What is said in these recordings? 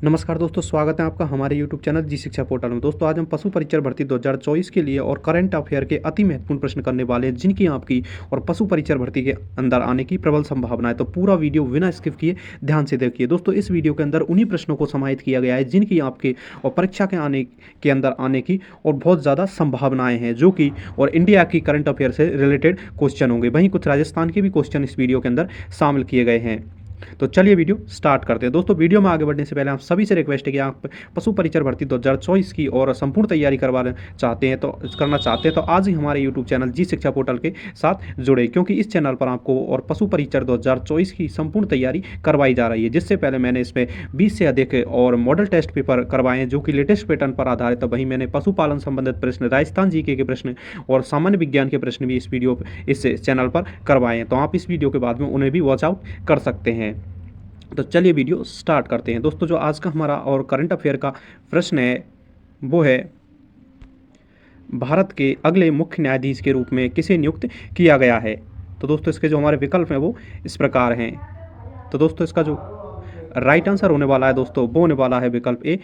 नमस्कार दोस्तों, स्वागत है आपका हमारे YouTube चैनल जी शिक्षा पोर्टल में। दोस्तों आज हम पशु परीक्षण भर्ती 2024 के लिए और करंट अफेयर के अति महत्वपूर्ण प्रश्न करने वाले हैं, जिनकी आपकी और पशु परीक्षण भर्ती के अंदर आने की प्रबल संभावना है। तो पूरा वीडियो बिना स्किप किए ध्यान से देखिए। दोस्तों इस वीडियो के अंदर उन्हीं प्रश्नों को समाहित किया गया है जिनकी आपके और परीक्षा के अंदर आने की और बहुत ज़्यादा संभावनाएँ हैं, जो कि और इंडिया की करंट अफेयर से रिलेटेड क्वेश्चन होंगे। वहीं कुछ राजस्थान के भी क्वेश्चन इस वीडियो के अंदर शामिल किए गए हैं। तो चलिए वीडियो स्टार्ट करते हैं। दोस्तों वीडियो में आगे बढ़ने से पहले आप सभी से रिक्वेस्ट है कि आप पशु परीक्षण भर्ती 2024 की और संपूर्ण तैयारी करना चाहते हैं तो आज ही हमारे यूट्यूब चैनल जी शिक्षा पोर्टल के साथ जुड़े, क्योंकि इस चैनल पर आपको और पशु परीक्षण 2024 की संपूर्ण तैयारी करवाई जा रही है। जिससे पहले मैंने इसमें 20 से अधिक और मॉडल टेस्ट पेपर करवाए हैं, जो कि लेटेस्ट पैटर्न पर आधारित है। वहीं मैंने पशुपालन संबंधित प्रश्न, राजस्थान जीके के प्रश्न और सामान्य विज्ञान के प्रश्न भी इस चैनल पर करवाए हैं। तो आप इस वीडियो के बाद में उन्हें भी वॉच आउट कर सकते हैं। तो चलिए वीडियो स्टार्ट करते हैं। दोस्तों जो आज का हमारा और करंट अफेयर का प्रश्न है वो है, भारत के अगले मुख्य न्यायाधीश के रूप में किसे नियुक्त किया गया है। तो दोस्तों इसके जो हमारे विकल्प हैं वो इस प्रकार हैं। तो दोस्तों इसका जो राइट आंसर होने वाला है दोस्तों वो होने वाला है विकल्प ए,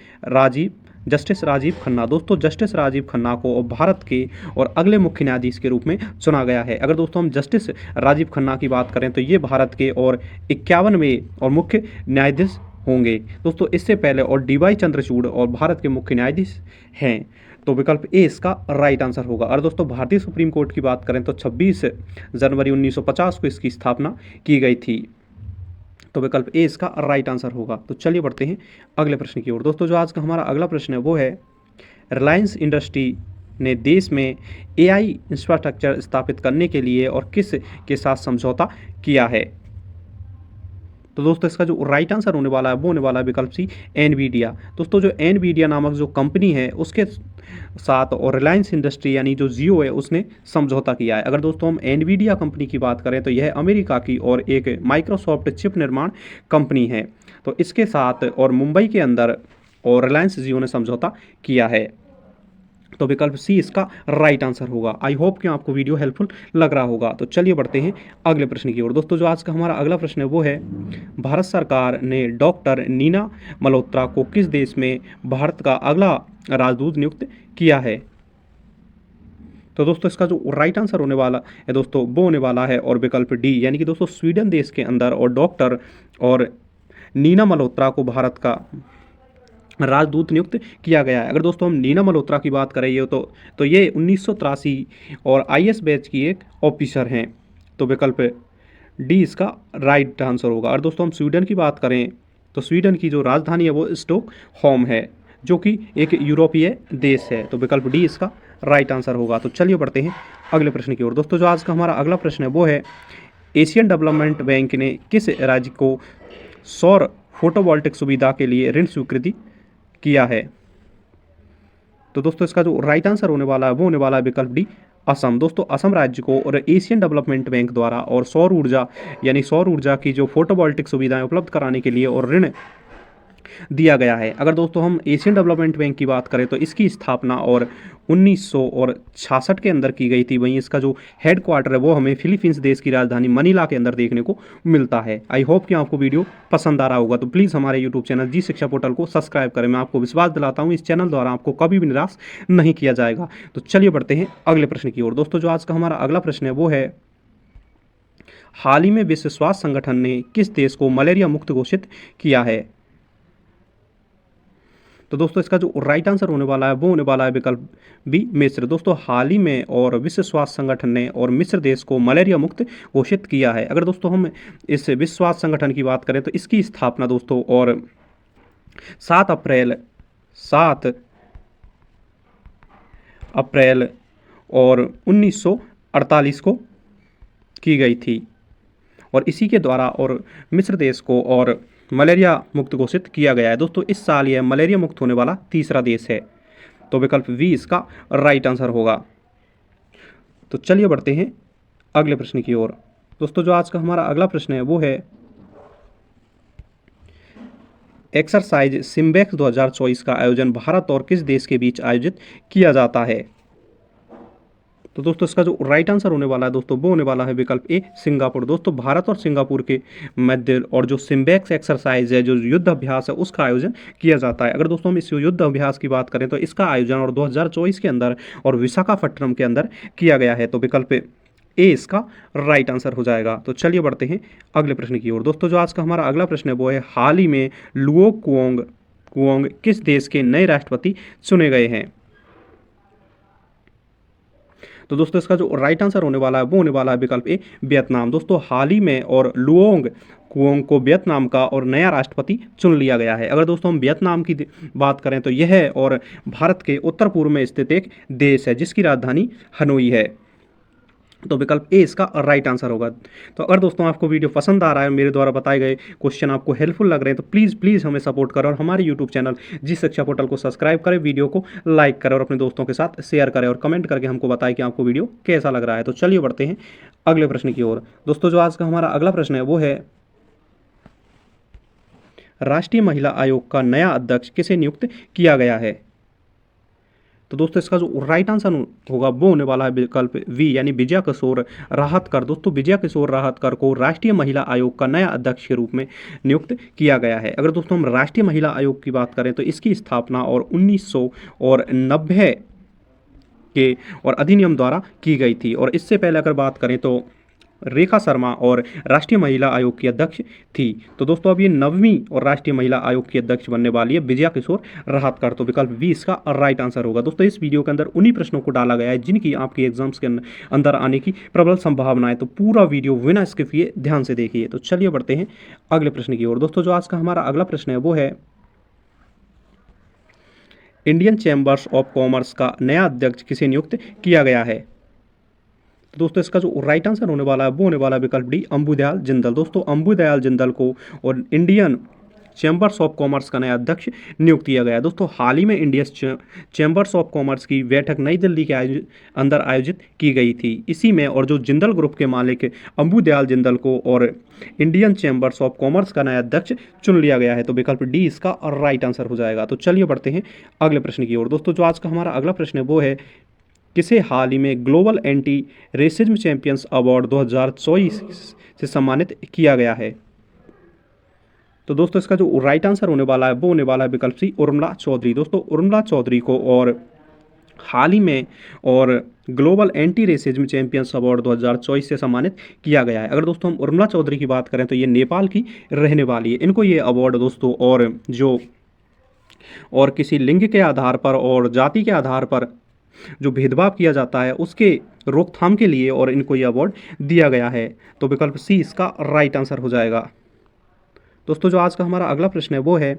जस्टिस राजीव खन्ना। दोस्तों जस्टिस राजीव खन्ना को भारत के और अगले मुख्य न्यायाधीश के रूप में चुना गया है। अगर दोस्तों हम जस्टिस राजीव खन्ना की बात करें तो ये भारत के और 51वें और मुख्य न्यायाधीश होंगे। दोस्तों इससे पहले और डीवाई चंद्रचूड़ और भारत के मुख्य न्यायाधीश हैं। तो विकल्प ए इसका राइट आंसर होगा। और दोस्तों भारतीय सुप्रीम कोर्ट की बात करें तो 26 जनवरी 1950 को इसकी स्थापना की गई थी। तो विकल्प ए इसका राइट आंसर होगा। तो चलिए बढ़ते हैं अगले प्रश्न की ओर। दोस्तों जो आज का हमारा अगला प्रश्न है वो है, रिलायंस इंडस्ट्री ने देश में एआई इंफ्रास्ट्रक्चर स्थापित करने के लिए और किस के साथ समझौता किया है। तो दोस्तों इसका जो राइट आंसर होने वाला है वो होने वाला है विकल्प सी, एनवीडिया। दोस्तों जो एनवीडिया नामक जो कंपनी है उसके साथ और रिलायंस इंडस्ट्री यानी जो जियो है उसने समझौता किया है। अगर दोस्तों हम एनवीडिया कंपनी की बात करें तो यह अमेरिका की और एक माइक्रोसॉफ्ट चिप निर्माण कंपनी है। तो इसके साथ और मुंबई के अंदर और रिलायंस जियो ने समझौता किया है। तो विकल्प सी इसका राइट आंसर होगा। आई होप कि आपको वीडियो हेल्पफुल लग रहा होगा। तो चलिए बढ़ते हैं अगले प्रश्न की ओर। दोस्तों जो आज का हमारा अगला प्रश्न है वो है, भारत सरकार ने डॉक्टर नीना मल्होत्रा को किस देश में भारत का अगला राजदूत नियुक्त किया है। तो दोस्तों इसका जो राइट आंसर होने वाला है दोस्तों वो होने वाला है और विकल्प डी, यानी कि दोस्तों स्वीडन देश के अंदर और डॉक्टर और नीना मल्होत्रा को भारत का राजदूत नियुक्त किया गया है। अगर दोस्तों हम नीना मल्होत्रा की बात करें तो ये 1983 और आईएएस बैच की एक ऑफिसर हैं। तो विकल्प डी इसका राइट आंसर होगा। और दोस्तों हम स्वीडन की बात करें तो स्वीडन की जो राजधानी है वो स्टॉकहोम है, जो कि एक यूरोपीय देश है। तो विकल्प डी इसका राइट आंसर होगा। तो चलिए बढ़ते हैं अगले प्रश्न की ओर। दोस्तों जो आज का हमारा अगला प्रश्न है वो है, एशियन डेवलपमेंट बैंक ने किस राज्य को सौर फोटोवोल्टिक सुविधा के लिए ऋण स्वीकृति किया है। तो दोस्तों इसका जो राइट आंसर होने वाला है वो होने वाला है विकल्प डी, असम। दोस्तों असम राज्य को और एशियन डेवलपमेंट बैंक द्वारा और सौर ऊर्जा की जो फोटोवोल्टिक सुविधाएं उपलब्ध कराने के लिए और ऋण दिया गया है। अगर दोस्तों हम एशियन डेवलपमेंट बैंक की बात करें तो इसकी स्थापना और 1966 के अंदर की गई थी। वहीं इसका जो हेड क्वार्टर है वो हमें फिलीपींस देश की राजधानी मनीला के अंदर देखने को मिलता है। आई होप कि आपको वीडियो पसंद आ रहा होगा। तो प्लीज़ हमारे यूट्यूब चैनल जी शिक्षा पोर्टल को सब्सक्राइब करें। मैं आपको विश्वास दिलाता हूँ इस चैनल द्वारा आपको कभी भी निराश नहीं किया जाएगा। तो चलिए बढ़ते हैं अगले प्रश्न की ओर। दोस्तों जो आज का हमारा अगला प्रश्न है वो है, हाल ही में विश्व स्वास्थ्य संगठन ने किस देश को मलेरिया मुक्त घोषित किया है। तो दोस्तों इसका जो राइट आंसर होने वाला है वो होने वाला है विकल्प बी, मिस्र। दोस्तों हाल ही में और विश्व स्वास्थ्य संगठन ने और मिस्र देश को मलेरिया मुक्त घोषित किया है। अगर दोस्तों हम इस विश्व स्वास्थ्य संगठन की बात करें तो इसकी स्थापना दोस्तों और 7 अप्रैल और 1948 को की गई थी और इसी के द्वारा और मिस्र देश को और मलेरिया मुक्त घोषित किया गया है। दोस्तों इस साल यह मलेरिया मुक्त होने वाला तीसरा देश है। तो विकल्प वी इसका राइट आंसर होगा। तो चलिए बढ़ते हैं अगले प्रश्न की ओर। दोस्तों जो आज का हमारा अगला प्रश्न है वो है, एक्सरसाइज सिम्बेक्स 2024 का आयोजन भारत और किस देश के बीच आयोजित किया जाता है। तो दोस्तों इसका जो राइट आंसर होने वाला है दोस्तों वो होने वाला है विकल्प ए सिंगापुर। दोस्तों भारत और सिंगापुर के मध्य और जो सिम्बेक्स एक्सरसाइज है, जो युद्ध अभ्यास है, उसका आयोजन किया जाता है। अगर दोस्तों हम इस युद्ध अभ्यास की बात करें तो इसका आयोजन और 2024 के अंदर और विशाखापट्टनम के अंदर किया गया है। तो विकल्प ए इसका राइट आंसर हो जाएगा। तो चलिए बढ़ते हैं अगले प्रश्न की ओर। दोस्तों जो आज का हमारा अगला प्रश्न है वो है, हाल ही में लुओ कुओंग किस देश के नए राष्ट्रपति चुने गए हैं? तो दोस्तों इसका जो राइट आंसर होने वाला है वो होने वाला है विकल्प ए वियतनाम। दोस्तों हाल ही में और लुओंग कुओंग को वियतनाम का और नया राष्ट्रपति चुन लिया गया है। अगर दोस्तों हम वियतनाम की बात करें तो यह और भारत के उत्तर पूर्व में स्थित एक देश है जिसकी राजधानी हनोई है। तो विकल्प ए इसका राइट आंसर होगा। तो अगर दोस्तों आपको वीडियो पसंद आ रहा है, मेरे द्वारा बताए गए क्वेश्चन आपको हेल्पफुल लग रहे हैं, तो प्लीज़ हमें सपोर्ट करें और हमारे यूट्यूब चैनल जी शिक्षा पोर्टल को सब्सक्राइब करें, वीडियो को लाइक करें और अपने दोस्तों के साथ शेयर करें और कमेंट करके हमको बताएं कि आपको वीडियो कैसा लग रहा है। तो चलिए बढ़ते हैं अगले प्रश्न की ओर। दोस्तों जो आज का हमारा अगला प्रश्न है वो है, राष्ट्रीय महिला आयोग का नया अध्यक्ष किसे नियुक्त किया गया है? तो दोस्तों इसका जो राइट आंसर होगा वो होने वाला है विकल्प वी, यानी विजया किशोर राहतकर। दोस्तों विजया किशोर राहतकर को राष्ट्रीय महिला आयोग का नया अध्यक्ष के रूप में नियुक्त किया गया है। अगर दोस्तों हम राष्ट्रीय महिला आयोग की बात करें तो इसकी स्थापना और 1990 के और अधिनियम द्वारा की गई थी, और इससे पहले अगर बात करें तो रेखा शर्मा और राष्ट्रीय महिला आयोग की अध्यक्ष थी। तो दोस्तों अब ये 9वीं और राष्ट्रीय महिला आयोग की अध्यक्ष बनने वाली है विजया किशोर राहतकर। तो विकल्प बी इसका राइट आंसर होगा। दोस्तों इस वीडियो के अंदर उन्हीं प्रश्नों को डाला गया है जिनकी आपकी एग्जाम्स के अंदर आने की प्रबल संभावना है। तो पूरा वीडियो बिना स्किप किए ध्यान से देखिए। तो चलिए बढ़ते हैं अगले प्रश्न की ओर। दोस्तों जो आज का हमारा अगला प्रश्न है वो है, इंडियन चैम्बर्स ऑफ कॉमर्स का नया अध्यक्ष किसे नियुक्त किया गया है? तो दोस्तों इसका जो राइट आंसर होने वाला है वो होने वाला है विकल्प डी अंबुदयाल जिंदल। दोस्तों अंबुदयाल जिंदल को और इंडियन चैम्बर्स ऑफ कॉमर्स का नया अध्यक्ष नियुक्त किया गया है। दोस्तों हाल ही में इंडियन चैम्बर्स ऑफ कॉमर्स की बैठक नई दिल्ली के अंदर आयोजित की गई थी। इसी में और जो जिंदल ग्रुप के मालिक अंबुदयाल जिंदल को और इंडियन चैम्बर्स ऑफ कॉमर्स का नया अध्यक्ष चुन लिया गया है। तो विकल्प डी इसका राइट आंसर हो जाएगा। तो चलिए बढ़ते हैं अगले प्रश्न की ओर। दोस्तों जो आज का हमारा अगला प्रश्न है वो है, किसे हाल ही में global anti racism champions award 2024 से सम्मानित किया गया है? तो दोस्तों इसका जो राइट आंसर होने वाला है वो होने वाला है विकल्प सी उर्मिला चौधरी। दोस्तों उर्मिला चौधरी को और हाल ही में और global anti racism champions award 2024 से सम्मानित किया गया है। अगर दोस्तों हम उर्मिला चौधरी की बात करें तो ये नेपाल की रहने वाली है। इनको ये अवार्ड दोस्तों और किसी लिंग के आधार पर और जाति के आधार पर जो भेदभाव किया जाता है उसके रोकथाम के लिए और इनको यह अवार्ड दिया गया है। तो विकल्प सी इसका राइट आंसर हो जाएगा। दोस्तों जो आज का हमारा अगला प्रश्न है वो है,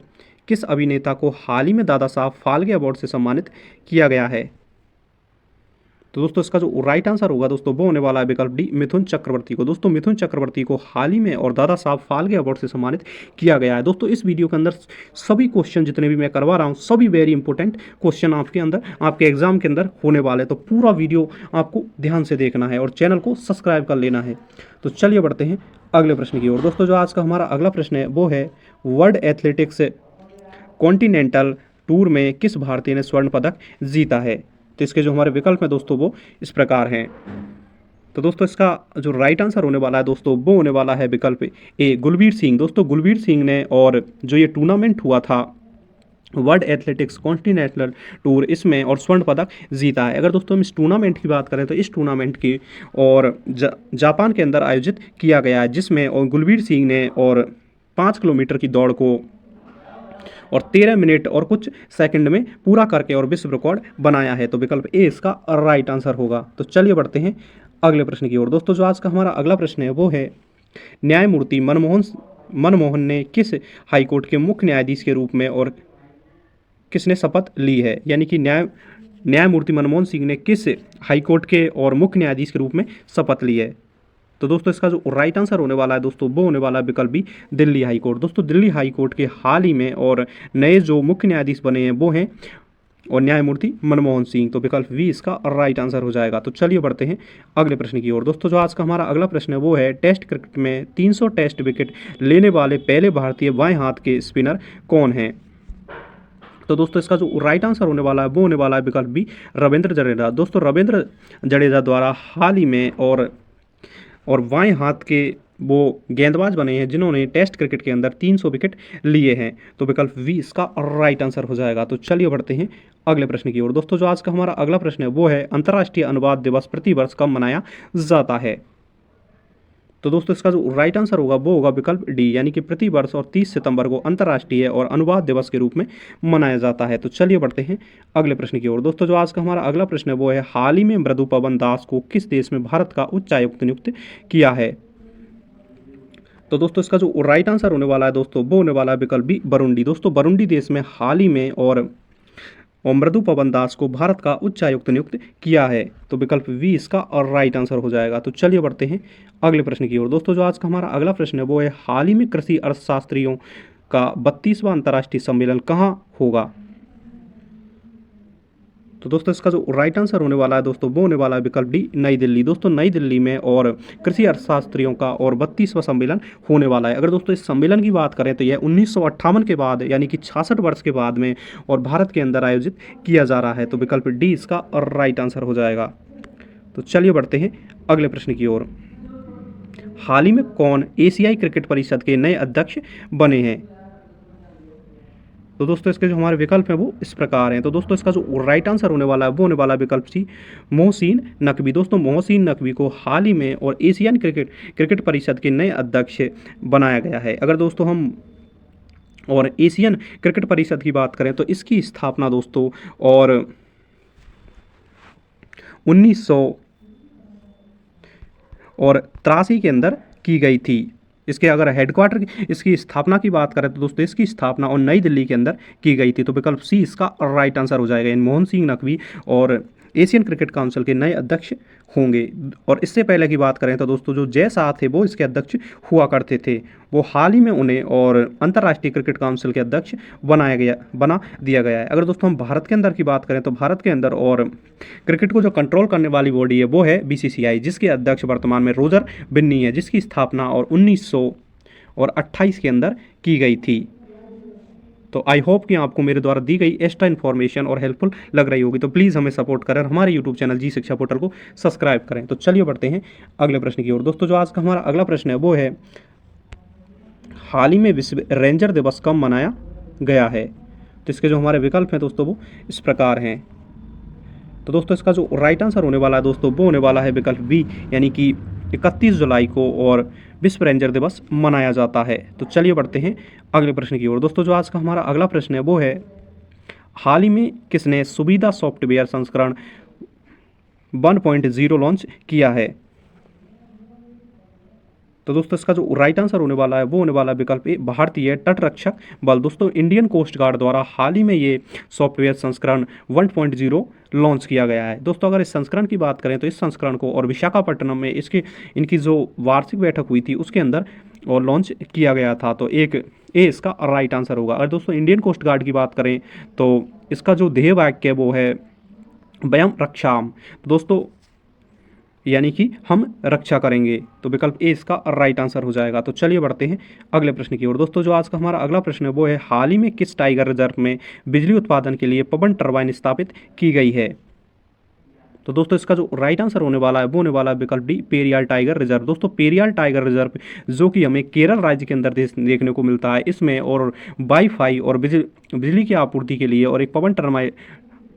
किस अभिनेता को हाल ही में दादा साहब फाल्के अवार्ड से सम्मानित किया गया है? तो दोस्तों इसका जो राइट आंसर होगा दोस्तों वो होने वाला है विकल्प डी मिथुन चक्रवर्ती को। दोस्तों मिथुन चक्रवर्ती को हाल ही में और दादा साहब फाल्के अवार्ड से सम्मानित किया गया है। दोस्तों इस वीडियो के अंदर सभी क्वेश्चन जितने भी मैं करवा रहा हूँ सभी वेरी इंपॉर्टेंट क्वेश्चन आपके अंदर आपके एग्जाम के अंदर होने वाले। तो पूरा वीडियो आपको ध्यान से देखना है और चैनल को सब्सक्राइब कर लेना है। तो चलिए बढ़ते हैं अगले प्रश्न की ओर। दोस्तों जो आज का हमारा अगला प्रश्न है वो है, वर्ल्ड एथलेटिक्स कॉन्टिनेंटल टूर में किस भारतीय ने स्वर्ण पदक जीता है? तो इसके जो हमारे विकल्प हैं दोस्तों वो इस प्रकार हैं। तो दोस्तों इसका जो राइट आंसर होने वाला है दोस्तों वो होने वाला है विकल्प ए गुलबीर सिंह। दोस्तों गुलबीर सिंह ने और जो ये टूर्नामेंट हुआ था वर्ल्ड एथलेटिक्स कॉन्टिनेंटल टूर, इसमें और स्वर्ण पदक जीता है। अगर दोस्तों हम इस टूर्नामेंट की बात करें तो इस टूर्नामेंट की और जापान के अंदर आयोजित किया गया है, जिसमें और गुलबीर सिंह ने और 5 किलोमीटर की दौड़ को और 13 मिनट और कुछ सेकंड में पूरा करके और विश्व रिकॉर्ड बनाया है। तो विकल्प ए इसका राइट आंसर होगा। तो चलिए बढ़ते हैं अगले प्रश्न की ओर। दोस्तों जो आज का हमारा अगला प्रश्न है वो है, न्यायमूर्ति मनमोहन ने किस हाईकोर्ट के मुख्य न्यायाधीश के रूप में और किसने शपथ ली है? यानी कि न्यायमूर्ति मनमोहन सिंह ने किस हाईकोर्ट के और मुख्य न्यायाधीश के रूप में शपथ ली है? तो दोस्तों इसका जो राइट आंसर होने वाला है दोस्तों वो होने वाला है विकल्प बी दिल्ली हाई कोर्ट। दोस्तों दिल्ली हाई कोर्ट के हाल ही में और नए जो मुख्य न्यायाधीश बने हैं वो हैं और न्यायमूर्ति मनमोहन सिंह। तो विकल्प वी इसका राइट आंसर हो जाएगा। तो चलिए बढ़ते हैं अगले प्रश्न की ओर। दोस्तों जो आज का हमारा अगला प्रश्न है वो है, टेस्ट क्रिकेट में 300 टेस्ट विकेट लेने वाले पहले भारतीय बाएं हाथ के स्पिनर कौन हैं? तो दोस्तों इसका जो राइट आंसर होने वाला है वो होने वाला है विकल्प बी, रविंद्र जडेजा। दोस्तों रविंद्र जडेजा द्वारा हाल ही में और बाएं हाथ के वो गेंदबाज बने हैं जिन्होंने टेस्ट क्रिकेट के अंदर 300 विकेट लिए हैं। तो विकल्प वी इसका राइट आंसर हो जाएगा। तो चलिए बढ़ते हैं अगले प्रश्न की ओर। दोस्तों जो आज का हमारा अगला प्रश्न है वो है अंतर्राष्ट्रीय अनुवाद दिवस प्रतिवर्ष कब मनाया जाता है। तो दोस्तों इसका जो राइट आंसर होगा वो होगा विकल्प डी, यानी कि प्रतिवर्ष और 30 सितंबर को अंतर्राष्ट्रीय और अनुवाद दिवस के रूप में मनाया जाता है। तो चलिए बढ़ते हैं अगले प्रश्न की ओर। दोस्तों जो आज का हमारा अगला प्रश्न है वो है हाल ही में मृदु पवन दास को किस देश में भारत का उच्चायुक्त नियुक्त किया है। तो दोस्तों इसका जो राइट आंसर होने वाला है दोस्तों वो होने वाला है विकल्प बी, बरुंडी। दोस्तों बरुंडी देश में हाल ही में और मृदु पवन दास को भारत का उच्चायुक्त नियुक्त किया है। तो विकल्प वी इसका और राइट आंसर हो जाएगा। तो चलिए बढ़ते हैं अगले प्रश्न की ओर। दोस्तों जो आज का हमारा अगला प्रश्न है वो है हाल ही में कृषि अर्थशास्त्रियों का 32वां अंतर्राष्ट्रीय सम्मेलन कहाँ होगा। तो दोस्तों इसका जो राइट आंसर होने वाला है दोस्तों वो होने वाला है विकल्प डी, नई दिल्ली। दोस्तों नई दिल्ली में और कृषि अर्थशास्त्रियों का और 32वां सम्मेलन होने वाला है। अगर दोस्तों इस सम्मेलन की बात करें तो यह 1958 के बाद यानी कि 66 वर्ष के बाद में और भारत के अंदर आयोजित किया जा रहा है। तो विकल्प डी इसका राइट आंसर हो जाएगा। तो चलिए बढ़ते हैं अगले प्रश्न की ओर। हाल ही में कौन एशियाई क्रिकेट परिषद के नए अध्यक्ष बने हैं। तो दोस्तों इसके जो हमारे विकल्प हैं वो इस प्रकार हैं। तो दोस्तों इसका जो राइट आंसर होने वाला है वो होने वाला है विकल्प सी, मोहसिन नकवी। दोस्तों मोहसिन नकवी को हाल ही में और एशियन क्रिकेट परिषद के नए अध्यक्ष बनाया गया है। अगर दोस्तों हम और एशियन क्रिकेट परिषद की बात करें तो इसकी स्थापना दोस्तों और 1983 के अंदर की गई थी। इसके अगर हेडक्वार्टर इसकी स्थापना की बात करें तो दोस्तों इसकी स्थापना और नई दिल्ली के अंदर की गई थी। तो विकल्प सी इसका राइट आंसर हो जाएगा। मोहन सिंह नकवी और एशियन क्रिकेट काउंसिल के नए अध्यक्ष होंगे। और इससे पहले की बात करें तो दोस्तों जो जय शाह थे वो इसके अध्यक्ष हुआ करते थे, वो हाल ही में उन्हें और अंतर्राष्ट्रीय क्रिकेट काउंसिल के अध्यक्ष बना दिया गया है। अगर दोस्तों हम भारत के अंदर की बात करें तो भारत के अंदर और क्रिकेट को जो कंट्रोल करने वाली बॉडी है वो है बीसीसीआई, जिसके अध्यक्ष वर्तमान में रोजर बिन्नी है, जिसकी स्थापना और 1928 के अंदर की गई थी। तो आई होप कि आपको मेरे द्वारा दी गई एक्स्ट्रा इन्फॉर्मेशन और हेल्पफुल लग रही होगी। तो प्लीज़ हमें सपोर्ट करें, हमारे यूट्यूब चैनल जी शिक्षा पोर्टल को सब्सक्राइब करें। तो चलिए बढ़ते हैं अगले प्रश्न की ओर। दोस्तों जो आज का हमारा अगला प्रश्न है वो है हाल ही में विश्व रेंजर दिवस कब मनाया गया है। तो इसके जो हमारे विकल्प हैं दोस्तों वो इस प्रकार हैं। तो दोस्तों इसका जो राइट आंसर होने वाला है दोस्तों वो होने वाला है विकल्प बी, यानी कि 31 जुलाई को और विश्व रेंजर दिवस मनाया जाता है। तो चलिए बढ़ते हैं अगले प्रश्न की ओर। दोस्तों जो आज का हमारा अगला प्रश्न है वो है हाल ही में किसने सुविधा सॉफ्टवेयर संस्करण 1.0 लॉन्च किया है। तो दोस्तों इसका जो राइट आंसर होने वाला है वो होने वाला है विकल्प ए, भारतीय तटरक्षक बल। दोस्तों इंडियन कोस्ट गार्ड द्वारा हाल ही में ये सॉफ्टवेयर संस्करण 1.0 लॉन्च किया गया है। दोस्तों अगर इस संस्करण की बात करें तो इस संस्करण को और विशाखापट्टनम में इनकी जो वार्षिक बैठक हुई थी उसके अंदर और लॉन्च किया गया था। तो एक ए इसका राइट आंसर होगा। अगर दोस्तों इंडियन कोस्ट गार्ड की बात करें तो इसका जो ध्येय वाक्य है वो है वयम रक्षाम। दोस्तों यानी कि हम रक्षा करेंगे। तो विकल्प ए इसका राइट आंसर हो जाएगा। तो चलिए बढ़ते हैं अगले प्रश्न की ओर। दोस्तों जो आज का हमारा अगला प्रश्न है वो है हाल ही में किस टाइगर रिजर्व में बिजली उत्पादन के लिए पवन टरबाइन स्थापित की गई है। तो दोस्तों इसका जो राइट आंसर होने वाला है वो होने वाला है विकल्प डी, पेरियार टाइगर रिजर्व। दोस्तों पेरियार टाइगर रिजर्व जो कि हमें केरल राज्य के अंदर देखने को मिलता है, इसमें और वाईफाई और बिजली की आपूर्ति के लिए और एक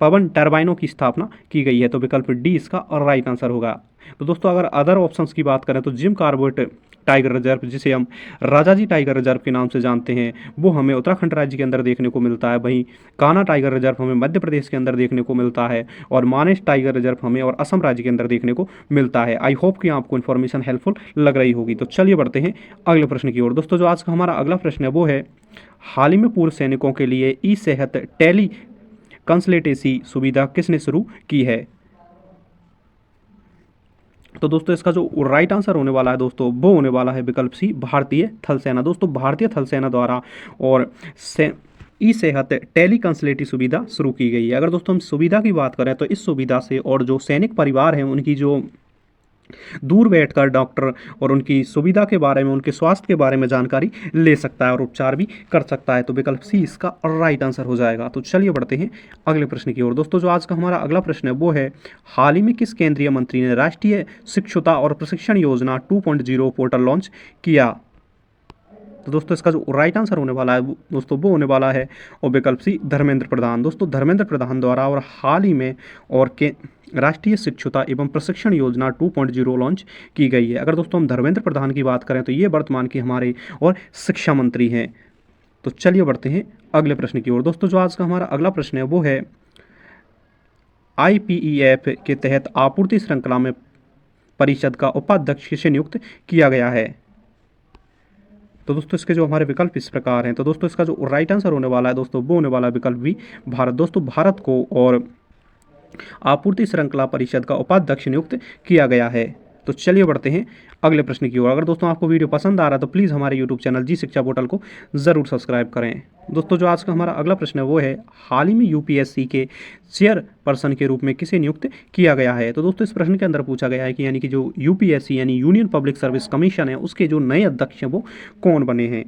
पवन टरबाइनों की स्थापना की गई है। तो विकल्प डी इसका राइट आंसर होगा। तो दोस्तों अगर अदर ऑप्शंस की बात करें तो जिम कॉर्बेट टाइगर रिजर्व, जिसे हम राजाजी टाइगर रिजर्व के नाम से जानते हैं, वो हमें उत्तराखंड राज्य के अंदर देखने को मिलता है। वहीं कान्हा टाइगर रिजर्व हमें मध्य प्रदेश के अंदर देखने को मिलता है और मानेस टाइगर रिजर्व हमें और असम राज्य के अंदर देखने को मिलता है। आई होप कि आपको इन्फॉर्मेशन हेल्पफुल लग रही होगी। तो चलिए बढ़ते हैं अगले प्रश्न की ओर। दोस्तों जो आज का हमारा अगला प्रश्न है वो है हाल ही में पूर्व सैनिकों के लिए ई सेहत टेली कंसल्टेंसी सुविधा किसने शुरू की है। तो दोस्तों इसका जो राइट आंसर होने वाला है दोस्तों वो होने वाला है विकल्प सी, भारतीय थल सेना। दोस्तों भारतीय थल सेना द्वारा और ई सेहत टेली कंसल्टेंसी सुविधा शुरू की गई है। अगर दोस्तों हम सुविधा की बात करें तो इस सुविधा से और जो सैनिक परिवार हैं उनकी जो दूर बैठकर डॉक्टर और उनकी सुविधा के बारे में, उनके स्वास्थ्य के बारे में जानकारी ले सकता है और उपचार भी कर सकता है। तो विकल्प सी इसका राइट आंसर हो जाएगा। तो चलिए बढ़ते हैं अगले प्रश्न की ओर। दोस्तों जो आज का हमारा अगला प्रश्न है वो है, हाल ही में किस केंद्रीय मंत्री ने राष्ट्रीय शिक्षुता और प्रशिक्षण योजना 2.0 पोर्टल लॉन्च किया? तो दोस्तों इसका जो राइट आंसर होने वाला है दोस्तों वो होने वाला है और विकल्प सी धर्मेंद्र प्रधान। दोस्तों धर्मेंद्र प्रधान द्वारा और हाल ही में और के राष्ट्रीय शिक्षुता एवं प्रशिक्षण योजना 2.0 लॉन्च की गई है। अगर दोस्तों हम धर्मेंद्र प्रधान की बात करें तो ये वर्तमान के हमारे और शिक्षा मंत्री हैं। तो चलिए बढ़ते हैं अगले प्रश्न की ओर। दोस्तों जो आज का हमारा अगला प्रश्न है वो है, IPEF के तहत आपूर्ति श्रृंखला में परिषद का उपाध्यक्ष किसे नियुक्त किया गया है? तो दोस्तों इसके जो हमारे विकल्प इस प्रकार हैं। तो दोस्तों इसका जो राइट आंसर होने वाला है दोस्तों वो होने वाला विकल्प भी भारत। दोस्तों भारत को और आपूर्ति श्रृंखला परिषद का उपाध्यक्ष नियुक्त किया गया है। तो चलिए बढ़ते हैं अगले प्रश्न की ओर। अगर दोस्तों आपको वीडियो पसंद आ रहा है तो प्लीज़ हमारे यूट्यूब चैनल जी शिक्षा पोर्टल को ज़रूर सब्सक्राइब करें। दोस्तों जो आज का हमारा अगला प्रश्न है वो है, हाल ही में UPSC के चेयरपर्सन के रूप में किसे नियुक्त किया गया है? तो दोस्तों इस प्रश्न के अंदर पूछा गया है कि यानी कि जो UPSC यानी यूनियन पब्लिक सर्विस कमीशन है उसके जो नए अध्यक्ष हैं वो कौन बने हैं?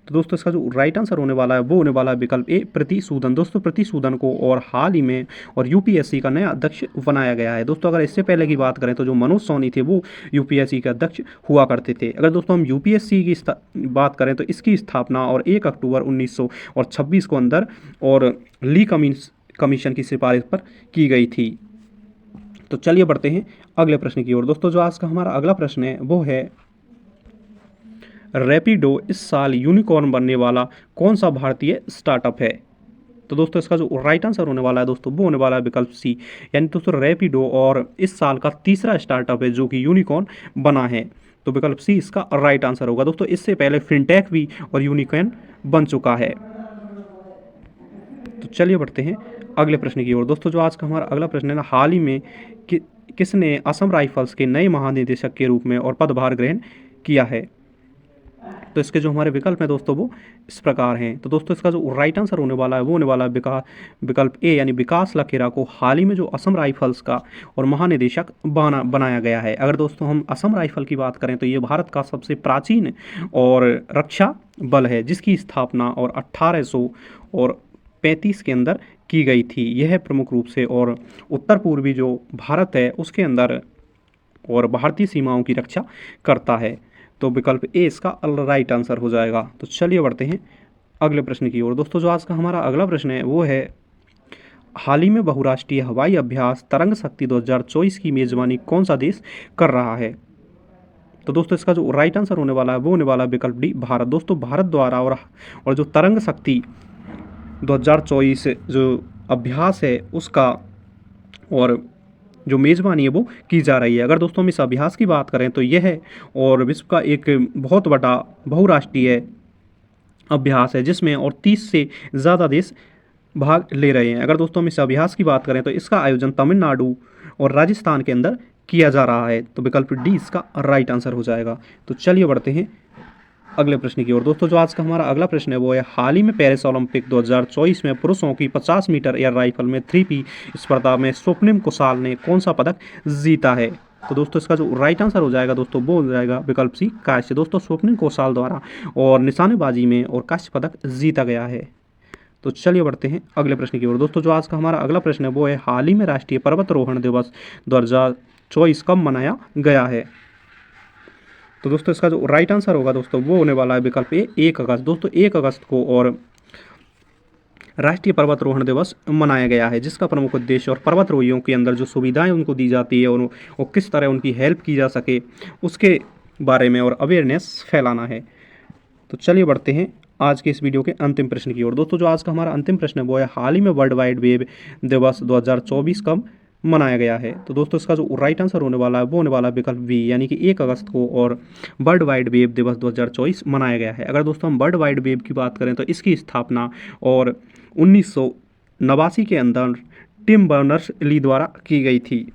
तो दोस्तों इसका जो राइट आंसर होने वाला है वो होने वाला है विकल्प ए प्रीति सूदन। दोस्तों प्रीति सूदन को और हाल ही में और UPSC का नया अध्यक्ष बनाया गया है। दोस्तों अगर इससे पहले की बात करें तो जो मनोज सोनी थे वो UPSC के अध्यक्ष हुआ करते थे। अगर दोस्तों हम UPSC की बात करें तो इसकी स्थापना और 1 अक्टूबर 1926 को अंदर और ली कमीशन की सिफारिश पर की गई थी। तो चलिए बढ़ते हैं अगले प्रश्न की ओर। दोस्तों जो आज का हमारा अगला प्रश्न है वो है, रैपिडो इस साल यूनिकॉर्न बनने वाला कौन सा भारतीय स्टार्टअप है? तो दोस्तों इसका जो राइट आंसर होने वाला है दोस्तों वो होने वाला है विकल्प सी, यानी दोस्तों रैपिडो और इस साल का तीसरा स्टार्टअप है जो कि यूनिकॉर्न बना है। तो विकल्प सी इसका राइट आंसर होगा। दोस्तों इससे पहले फिनटेक भी और यूनिकॉर्न बन चुका है। तो चलिए बढ़ते हैं अगले प्रश्न की ओर। दोस्तों जो आज का हमारा अगला प्रश्न है ना, हाल ही में किसने असम राइफल्स के नए महानिदेशक के रूप में और पदभार ग्रहण किया है? तो इसके जो हमारे विकल्प हैं दोस्तों वो इस प्रकार हैं। तो दोस्तों इसका जो राइट आंसर होने वाला है वो होने वाला है विकल्प ए, यानी विकास लखेरा को हाल ही में जो असम राइफल्स का और महानिदेशक बनाया गया है। अगर दोस्तों हम असम राइफल की बात करें तो ये भारत का सबसे प्राचीन और रक्षा बल है जिसकी स्थापना और 1835 के अंदर की गई थी। यह प्रमुख रूप से और उत्तर पूर्वी जो भारत है उसके अंदर और भारतीय सीमाओं की रक्षा करता है। तो विकल्प ए इसका राइट आंसर हो जाएगा। तो चलिए बढ़ते हैं अगले प्रश्न की ओर। दोस्तों जो आज का हमारा अगला प्रश्न है वो है, हाल ही में बहुराष्ट्रीय हवाई अभ्यास तरंग शक्ति 2024 की मेजबानी कौन सा देश कर रहा है? तो दोस्तों इसका जो राइट आंसर होने वाला है वो होने वाला विकल्प डी भारत। दोस्तों भारत द्वारा और जो तरंग शक्ति 2024 जो अभ्यास है उसका और जो मेज़बानी है वो की जा रही है। अगर दोस्तों हम इस अभ्यास की बात करें तो यह है और विश्व का एक बहुत बड़ा बहुराष्ट्रीय अभ्यास है जिसमें और 30 से ज़्यादा देश भाग ले रहे हैं। अगर दोस्तों हम इस अभ्यास की बात करें तो इसका आयोजन तमिलनाडु और राजस्थान के अंदर किया जा रहा है। तो विकल्प डी इसका राइट आंसर हो जाएगा। तो चलिए बढ़ते हैं अगले प्रश्न की ओर। दोस्तों जो आज का हमारा अगला प्रश्न है वो है, हाल ही में पेरिस ओलंपिक 2024 में पुरुषों की 50 मीटर एयर राइफल में 3P स्पर्धा में स्वप्निम कुशाल ने कौन सा पदक जीता है? तो दोस्तों इसका जो राइट आंसर हो जाएगा दोस्तों वो हो जाएगा विकल्प सी कांस्य। दोस्तों स्वप्निम कुशाल द्वारा और निशानेबाजी में और कांस्य पदक जीता गया है। तो चलिए बढ़ते हैं अगले प्रश्न की ओर। दोस्तों जो आज का हमारा अगला प्रश्न है वो है, हाल ही में राष्ट्रीय पर्वतारोहण दिवस 2024 कब मनाया गया है? तो दोस्तों इसका जो राइट आंसर होगा दोस्तों वो होने वाला है विकल्प ए 1 अगस्त। दोस्तों 1 अगस्त को और राष्ट्रीय पर्वतारोहण दिवस मनाया गया है जिसका प्रमुख उद्देश्य और पर्वतारोहियों के अंदर जो सुविधाएं उनको दी जाती है और किस तरह उनकी हेल्प की जा सके उसके बारे में और अवेयरनेस फैलाना है। तो चलिए बढ़ते हैं आज के इस वीडियो के अंतिम प्रश्न की ओर। दोस्तों जो आज का हमारा अंतिम प्रश्न है वो है, हाल ही में वर्ल्ड वाइड वेब दिवस 2024 कब मनाया गया है? तो दोस्तों इसका जो राइट आंसर होने वाला है वो होने वाला है विकल्प बी, यानी कि 1 अगस्त को और वर्ल्ड वाइड वेब दिवस 2024 मनाया गया है। अगर दोस्तों हम वर्ल्ड वाइड वेब की बात करें तो इसकी स्थापना और 1989 के अंदर टिम बर्नर्स-ली द्वारा की गई थी।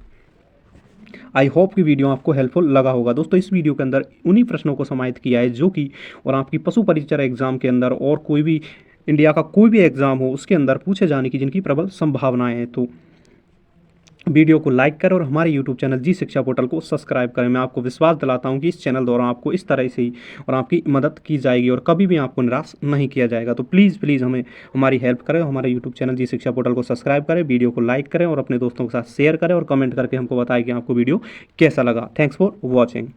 आई होप कि वीडियो आपको हेल्पफुल लगा होगा। दोस्तों इस वीडियो के अंदर उन्हीं प्रश्नों को समाहित किया है जो कि और आपकी पशु परिचर एग्जाम के अंदर और कोई भी इंडिया का कोई भी एग्जाम हो उसके अंदर पूछे जाने की जिनकी प्रबल संभावनाएं हैं। तो वीडियो को लाइक करें और हमारे यूट्यूब चैनल जी शिक्षा पोर्टल को सब्सक्राइब करें। मैं आपको विश्वास दिलाता हूं कि इस चैनल द्वारा आपको इस तरह से ही और आपकी मदद की जाएगी और कभी भी आपको निराश नहीं किया जाएगा। तो प्लीज़ प्लीज़ हमें हमारी हेल्प करें, हमारे यूट्यूब चैनल जी शिक्षा पोर्टल को सब्सक्राइब करें, वीडियो को लाइक करें और अपने दोस्तों के साथ शेयर करें और कमेंट करके हमको बताएं कि आपको वीडियो कैसा लगा। Thanks for watching.